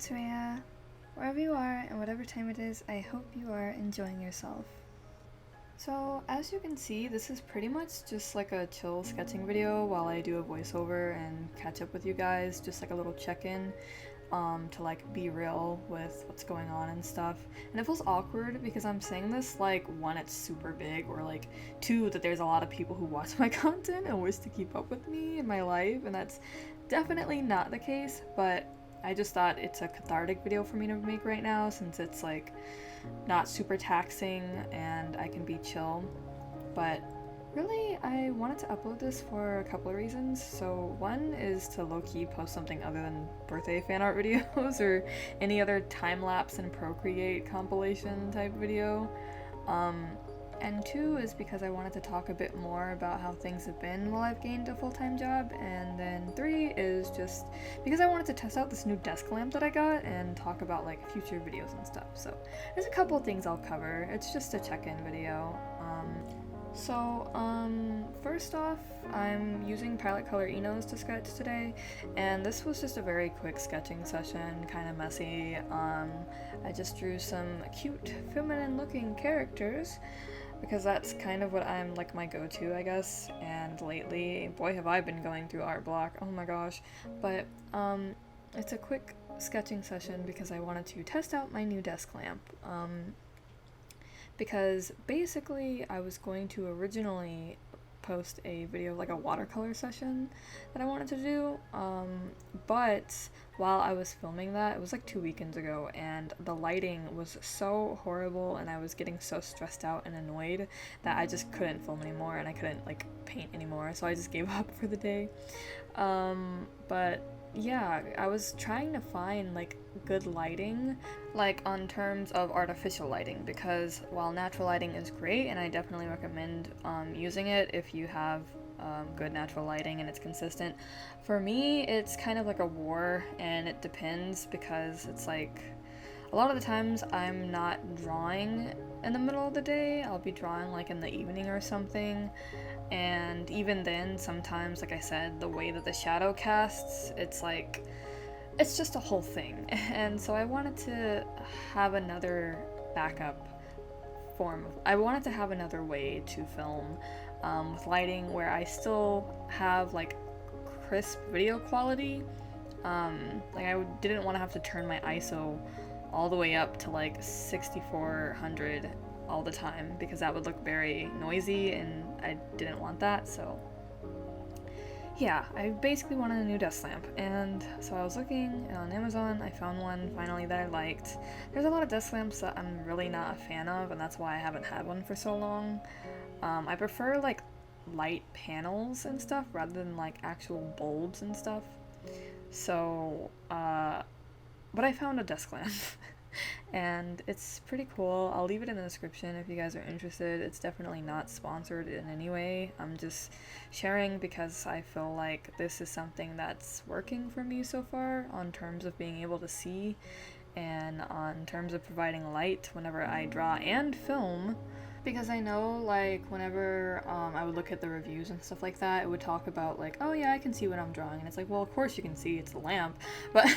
it's Rhea. Wherever you are and whatever time it is, I hope you are enjoying yourself. So, as you can see, this is pretty much just like a chill sketching video while I do a voiceover and catch up with you guys, just like a little check-in to like be real with what's going on and stuff. And it feels awkward because I'm saying this like one, it's super big, or like two, that there's a lot of people who watch my content and wish to keep up with me in my life, and that's definitely not the case, but I just thought it's a cathartic video for me to make right now since it's like not super taxing and I can be chill. But really, I wanted to upload this for a couple of reasons. So one is to low-key post something other than birthday fan art videos or any other time-lapse and Procreate compilation type video. And two is because I wanted to talk a bit more about how things have been while I've gained a full-time job. And then three is just because I wanted to test out this new desk lamp that I got and talk about like future videos and stuff. So there's a couple of things I'll cover. It's just a check-in video. First off, I'm using Palette Color Enos to sketch today, and this was just a very quick sketching session, kind of messy. I just drew some cute, feminine-looking characters, because that's kind of what I'm, like, my go-to, I guess, and lately, boy have I been going through art block, oh my gosh, but, it's a quick sketching session because I wanted to test out my new desk lamp, because basically I was going to originally post a video, like a watercolor session that I wanted to do, but while I was filming that, it was like 2 weekends ago, and the lighting was so horrible and I was getting so stressed out and annoyed that I just couldn't film anymore and I couldn't like paint anymore, so I just gave up for the day. But yeah, I was trying to find like good lighting, like on terms of artificial lighting, because while natural lighting is great and I definitely recommend using it if you have good natural lighting and it's consistent, for me it's kind of like a war, and it depends because it's like a lot of the times I'm not drawing in the middle of the day, I'll be drawing like in the evening or something. And even then, sometimes, like I said, the way that the shadow casts, it's like, it's just a whole thing. And so I wanted to have another backup form. I wanted to have another way to film with lighting where I still have like crisp video quality. Like I didn't want to have to turn my ISO all the way up to like 6400 all the time because that would look very noisy and I didn't want that. So yeah, I basically wanted a new desk lamp, and so I was looking on Amazon. I found one finally that I liked. There's a lot of desk lamps that I'm really not a fan of, and that's why I haven't had one for so long. I prefer like light panels and stuff rather than like actual bulbs and stuff. So but I found a desk lamp and it's pretty cool. I'll leave it in the description if you guys are interested. It's definitely not sponsored in any way. I'm just sharing because I feel like this is something that's working for me so far on terms of being able to see and on terms of providing light whenever I draw and film. Because I know, like, whenever I would look at the reviews and stuff like that, it would talk about, like, oh yeah, I can see what I'm drawing. And it's like, well, of course you can see, it's a lamp. But,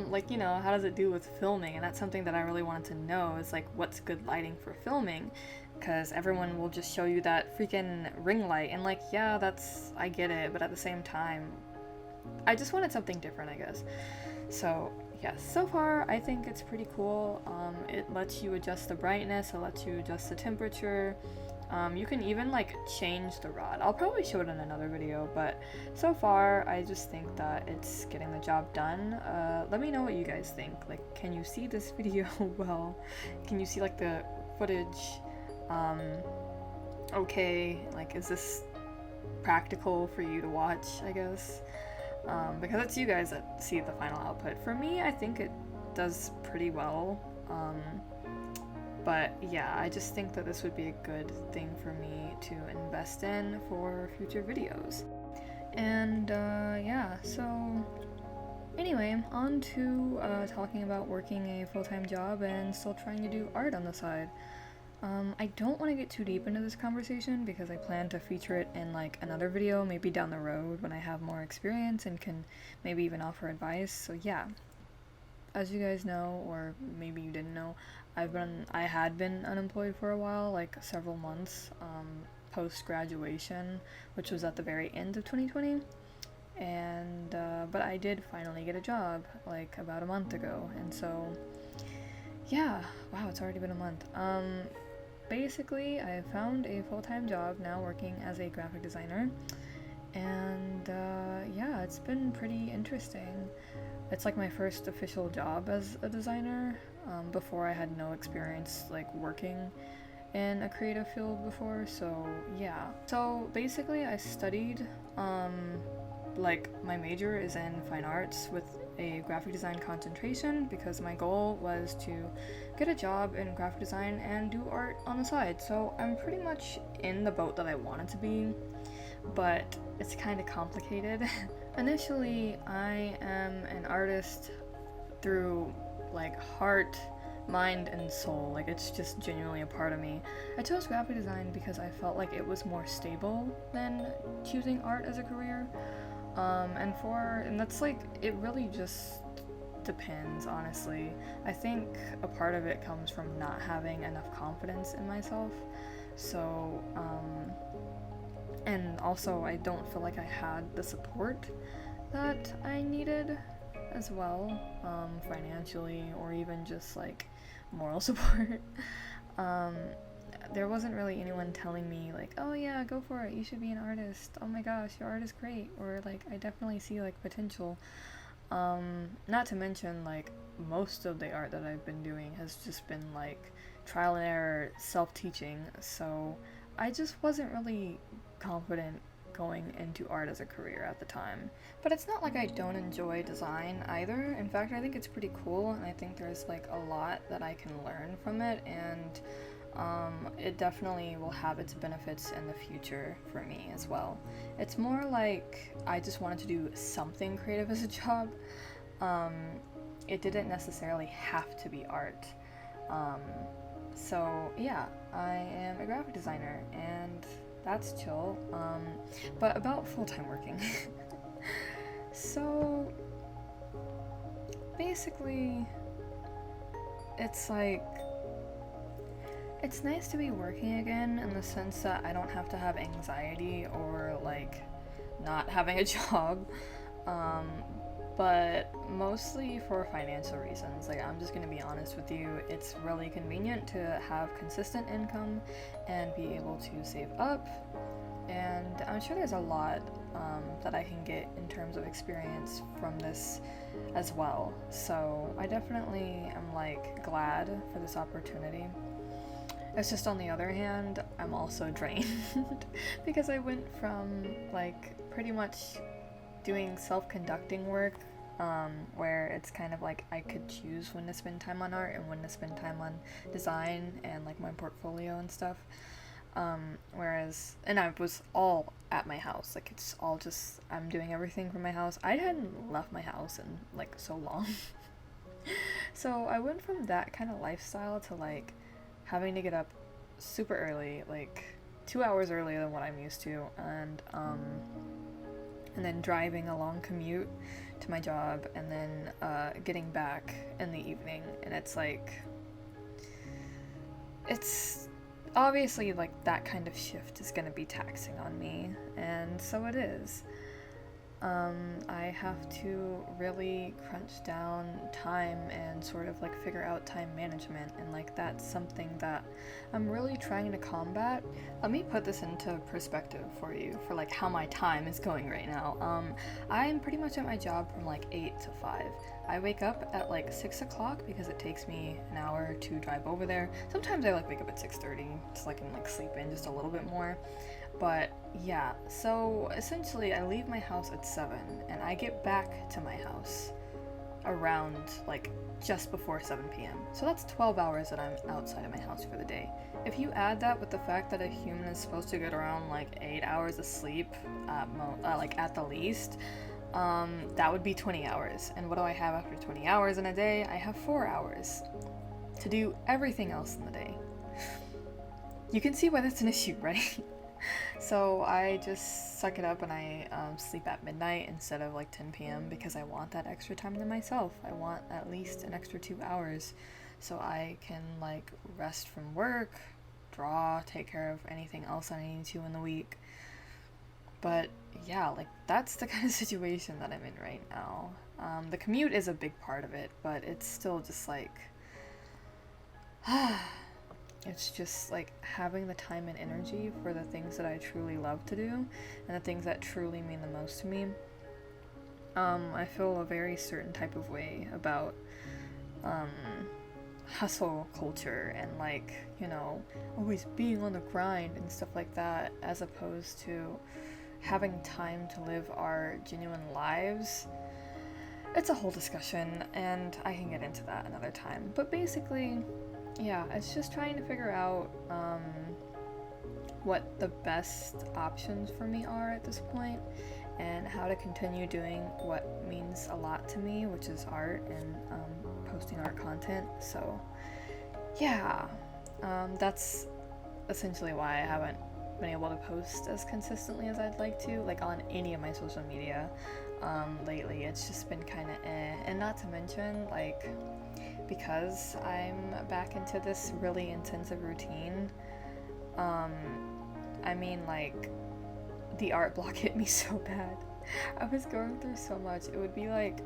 like, you know, how does it do with filming? And that's something that I really wanted to know, is, like, what's good lighting for filming? Because everyone will just show you that freaking ring light. And, like, yeah, I get it. But at the same time, I just wanted something different, I guess. So yes, so far I think it's pretty cool. It lets you adjust the brightness, it lets you adjust the temperature. You can even like change the rod. I'll probably show it in another video, but so far I just think that it's getting the job done. Let me know what you guys think. Like, can you see this video well? Can you see like the footage? Okay, like is this practical for you to watch, I guess? Because it's you guys that see the final output. For me, I think it does pretty well. But yeah, I just think that this would be a good thing for me to invest in for future videos. And yeah, so anyway, on to talking about working a full-time job and still trying to do art on the side. I don't want to get too deep into this conversation because I plan to feature it in like another video, maybe down the road when I have more experience and can maybe even offer advice, so yeah. as you guys know, or maybe you didn't know, I had been unemployed for a while, like several months, post graduation, which was at the very end of 2020. And but I did finally get a job like about a month ago, and so yeah, wow, it's already been a month. Basically, I found a full-time job now working as a graphic designer, and yeah, it's been pretty interesting. It's like my first official job as a designer. Before I had no experience like working in a creative field before, so yeah. So basically, I studied, like my major is in fine arts with a graphic design concentration because my goal was to get a job in graphic design and do art on the side. So I'm pretty much in the boat that I wanted to be, but it's kind of complicated. Initially, I am an artist through like heart, mind, and soul. Like it's just genuinely a part of me. I chose graphic design because I felt like it was more stable than choosing art as a career. And that's like, it really just depends, honestly. I think a part of it comes from not having enough confidence in myself. So, and also I don't feel like I had the support that I needed as well, financially, or even just like moral support. There wasn't really anyone telling me like, oh yeah, go for it, you should be an artist, oh my gosh, your art is great, or like I definitely see like potential. Not to mention like most of the art that I've been doing has just been like trial and error, self-teaching, so I just wasn't really confident going into art as a career at the time. But it's not like I don't enjoy design either. In fact, I think it's pretty cool, and I think there's like a lot that I can learn from it, and it definitely will have its benefits in the future for me as well. It's more like I just wanted to do something creative as a job. It didn't necessarily have to be art. So yeah, I am a graphic designer, and that's chill. But about full-time working. So basically, it's like, it's nice to be working again in the sense that I don't have to have anxiety or like not having a job, but mostly for financial reasons. Like, I'm just gonna be honest with you, it's really convenient to have consistent income and be able to save up, and I'm sure there's a lot that I can get in terms of experience from this as well. So I definitely am like glad for this opportunity. It's just, on the other hand, I'm also drained because I went from like pretty much doing self-conducting work, where it's kind of like I could choose when to spend time on art and when to spend time on design and like my portfolio and stuff. And I was all at my house, like it's all just, I'm doing everything from my house. I hadn't left my house in like so long. So I went from that kind of lifestyle to like having to get up super early, like 2 hours earlier than what I'm used to, and then driving a long commute to my job, and then getting back in the evening, and it's like, it's obviously like that kind of shift is gonna be taxing on me, and so it is. I have to really crunch down time and sort of like figure out time management, and like that's something that I'm really trying to combat. Let me put this into perspective for you for like how my time is going right now. I'm pretty much at my job from like 8 to 5. I wake up at like 6 o'clock because it takes me an hour to drive over there. Sometimes I like wake up at 6:30 so I can like sleep in just a little bit more. But yeah, so essentially I leave my house at 7 and I get back to my house around like just before 7 p.m. So that's 12 hours that I'm outside of my house for the day. If you add that with the fact that a human is supposed to get around like 8 hours of sleep like at the least, that would be 20 hours. And what do I have after 20 hours in a day? I have 4 hours to do everything else in the day. You can see why that's an issue, right? So I just suck it up and I sleep at midnight instead of like 10 p.m. because I want that extra time to myself. I want at least an extra 2 hours so I can like rest from work, draw, take care of anything else I need to in the week. But yeah, like that's the kind of situation that I'm in right now. The commute is a big part of it, but it's still just like it's just like having the time and energy for the things that I truly love to do and the things that truly mean the most to me. I feel a very certain type of way about um, hustle culture and like, you know, always being on the grind and stuff like that, as opposed to having time to live our genuine lives. It's a whole discussion and I can get into that another time. But basically, yeah, it's just trying to figure out what the best options for me are at this point and how to continue doing what means a lot to me, which is art and posting art content. So yeah, that's essentially why I haven't been able to post as consistently as I'd like to, like on any of my social media lately. It's just been kind of and not to mention like because I'm back into this really intensive routine, I mean like the art block hit me so bad. I was going through so much. It would be like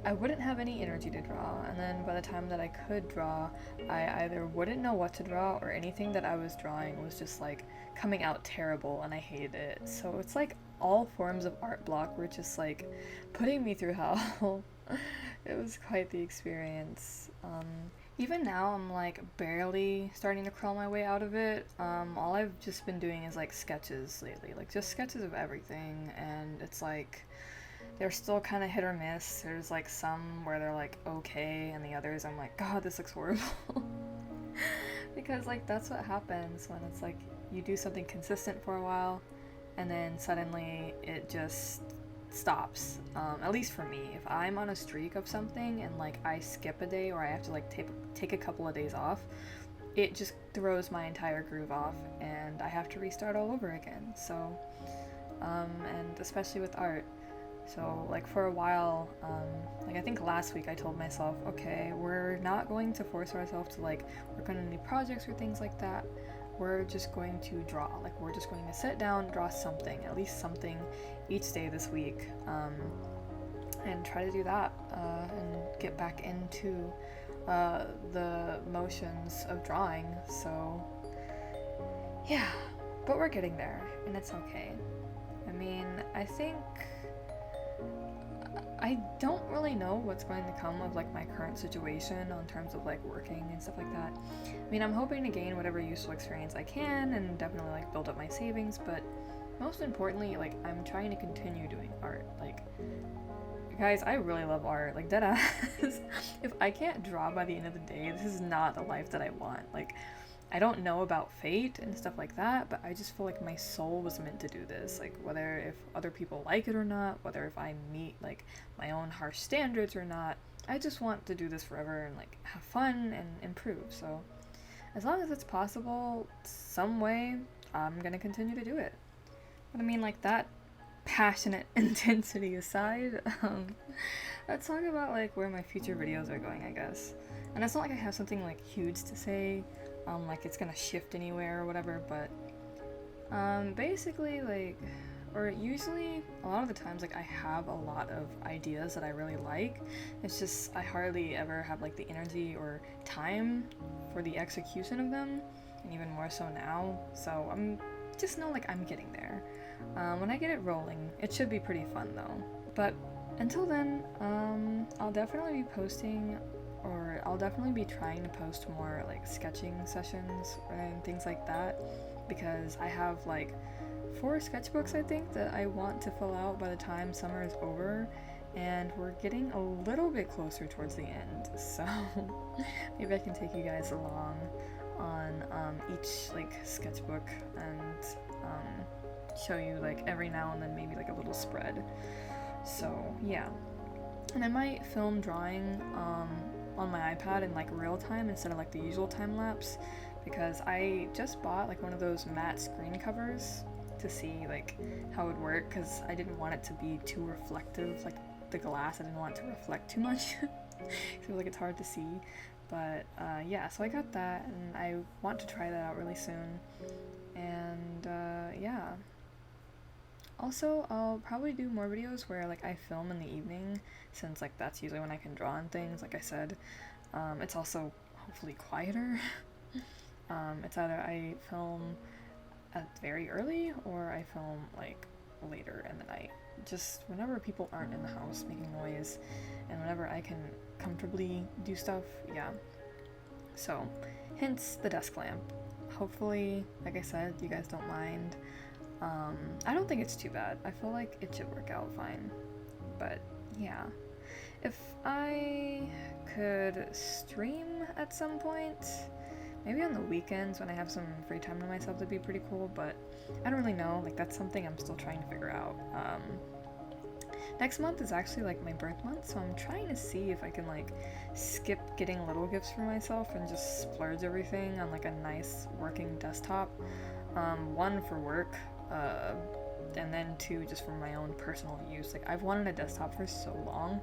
I wouldn't have any energy to draw, and then by the time that I could draw, I either wouldn't know what to draw or anything that I was drawing was just like coming out terrible and I hated it. So it's like all forms of art block were just like putting me through hell. It was quite the experience. Even now, I'm like barely starting to crawl my way out of it. All I've just been doing is like sketches lately, like just sketches of everything, and it's like they're still kind of hit or miss. There's like some where they're like okay, and the others I'm like, God, this looks horrible. Because like that's what happens when it's like you do something consistent for a while, and then suddenly it just stops. At least for me, if I'm on a streak of something and like I skip a day or I have to like take a couple of days off, it just throws my entire groove off and I have to restart all over again. So and especially with art. So like for a while, like I think last week I told myself, okay, we're not going to force ourselves to like work on any projects or things like that. We're just going to draw. Like we're just going to sit down, draw something, at least something each day this week, and try to do that and get back into the motions of drawing. So yeah, but we're getting there and it's okay. I mean, I don't really know what's going to come of like my current situation on terms of like working and stuff like that. I mean, I'm hoping to gain whatever useful experience I can and definitely like build up my savings, but most importantly, like I'm trying to continue doing art. Like, guys, I really love art. Like dead ass. If I can't draw by the end of the day, this is not the life that I want. Like, I don't know about fate and stuff like that, but I just feel like my soul was meant to do this. Like, whether if other people like it or not, whether if I meet, like, my own harsh standards or not, I just want to do this forever and, like, have fun and improve. So, as long as it's possible, some way, I'm gonna continue to do it. But I mean, like, that passionate intensity aside, let's talk about, like, where my future videos are going, I guess. And it's not like I have something, like, huge to say, like it's gonna shift anywhere or whatever, but basically like, or usually a lot of the times like I have a lot of ideas that I really like. It's just I hardly ever have like the energy or time for the execution of them, and even more so now. So I'm just know like I'm getting there. When I get it rolling, it should be pretty fun though. But until then, I'll definitely be posting, or I'll definitely be trying to post more like sketching sessions and things like that, because I have like 4 sketchbooks I think that I want to fill out by the time summer is over, and we're getting a little bit closer towards the end, so maybe I can take you guys along on each like sketchbook and show you like every now and then maybe like a little spread. So yeah, and I might film drawing on my iPad in like real time instead of like the usual time lapse, because I just bought like one of those matte screen covers to see like how it would work, because I didn't want it to be too reflective, like the glass, I didn't want it to reflect too much. So like it's hard to see. But yeah, so I got that, and I want to try that out really soon. And yeah. Also, I'll probably do more videos where like I film in the evening, since like that's usually when I can draw on things, like I said. It's also hopefully quieter. It's either I film at very early or I film like later in the night. Just whenever people aren't in the house making noise, and whenever I can comfortably do stuff, yeah. So, hence the desk lamp. Hopefully, like I said, you guys don't mind. I don't think it's too bad. I feel like it should work out fine. But yeah, if I could stream at some point, maybe on the weekends when I have some free time to myself, that'd be pretty cool, but I don't really know. Like, that's something I'm still trying to figure out. Next month is actually like my birth month, so I'm trying to see if I can like skip getting little gifts for myself and just splurge everything on like a nice working desktop. One for work, and then two just for my own personal use. Like, I've wanted a desktop for so long.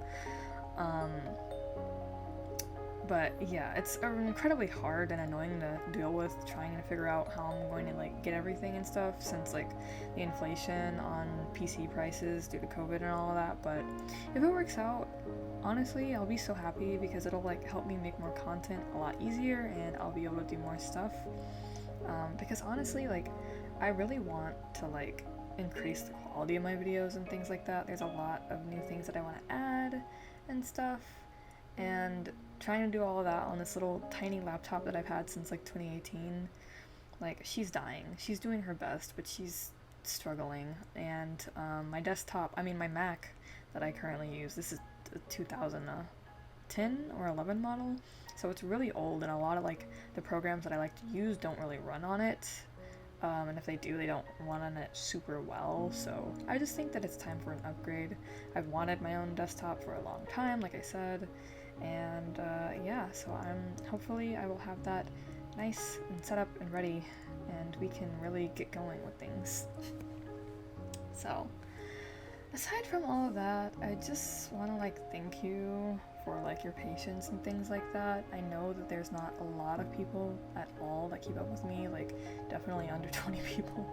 But yeah, it's incredibly hard and annoying to deal with, trying to figure out how I'm going to like get everything and stuff, since like the inflation on PC prices due to COVID and all of that. But if it works out, honestly, I'll be so happy, because it'll like help me make more content a lot easier, and I'll be able to do more stuff. Because honestly, like, I really want to like increase the quality of my videos and things like that. There's a lot of new things that I want to add and stuff, and trying to do all of that on this little tiny laptop that I've had since like 2018, like, she's dying. She's doing her best, but she's struggling. And my Mac that I currently use, this is a 2010 or 11 model, so it's really old, and a lot of like the programs that I like to use don't really run on it. And if they do, they don't run on it super well, so I just think that it's time for an upgrade. I've wanted my own desktop for a long time, like I said, and yeah, so hopefully I will have that nice and set up and ready, and we can really get going with things. So, aside from all of that, I just want to like thank you for like your patience and things like that. I know that there's not a lot of people at all that keep up with me, like definitely under 20 people.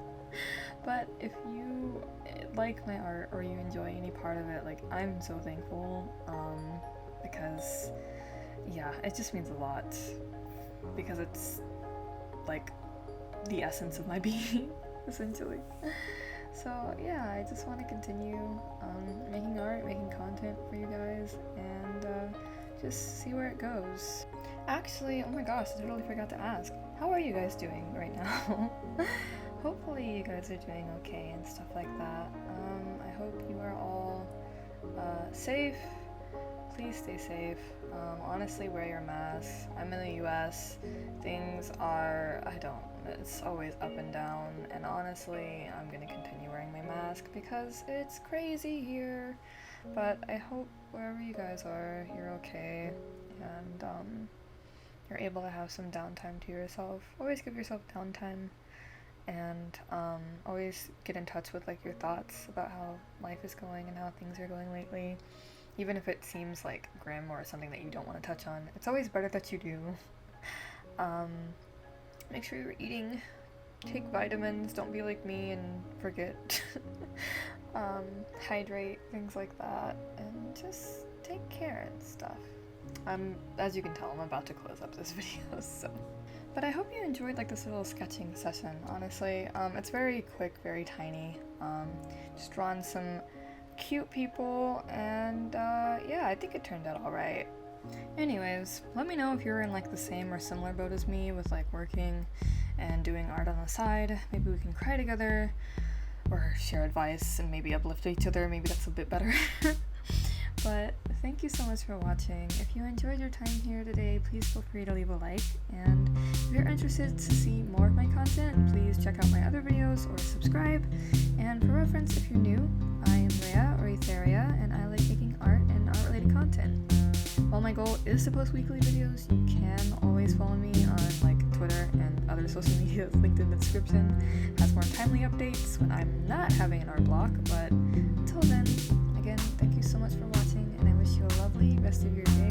But if you like my art or you enjoy any part of it, like, I'm so thankful, because yeah, it just means a lot, because it's like the essence of my being, essentially. So yeah, I just want to continue making art, making content for you guys, and just see where it goes. Actually, oh my gosh, I totally forgot to ask, how are you guys doing right now? Hopefully you guys are doing okay and stuff like that. I hope you are all safe. Please stay safe. Honestly, wear your mask. I'm in the US. Things are, it's always up and down, and honestly, I'm gonna continue wearing my mask because it's crazy here. But I hope wherever you guys are, you're okay, and you're able to have some downtime to yourself. Always give yourself downtime, and always get in touch with like your thoughts about how life is going and how things are going lately. Even if it seems like grim or something that you don't want to touch on, it's always better that you do. Make sure you're eating, take vitamins, don't be like me and forget. Hydrate, things like that, and just take care and stuff. As you can tell, I'm about to close up this video, so. But I hope you enjoyed like this little sketching session, honestly. It's very quick, very tiny. Just drawn some cute people, and yeah, I think it turned out alright. Anyways, let me know if you're in like the same or similar boat as me with like working and doing art on the side. Maybe we can cry together, or share advice and maybe uplift each other. Maybe that's a bit better. But thank you so much for watching. If you enjoyed your time here today, please feel free to leave a like, and if you're interested to see more of my content, please check out my other videos or subscribe. And for reference, if you're new, I am Rhea or Etheria, and I like making art and art-related content. While my goal is to post weekly videos, you can always follow me on like Twitter and the social media is linked in the description. It has more timely updates when I'm not having an art block. But until then, again, thank you so much for watching, and I wish you a lovely rest of your day.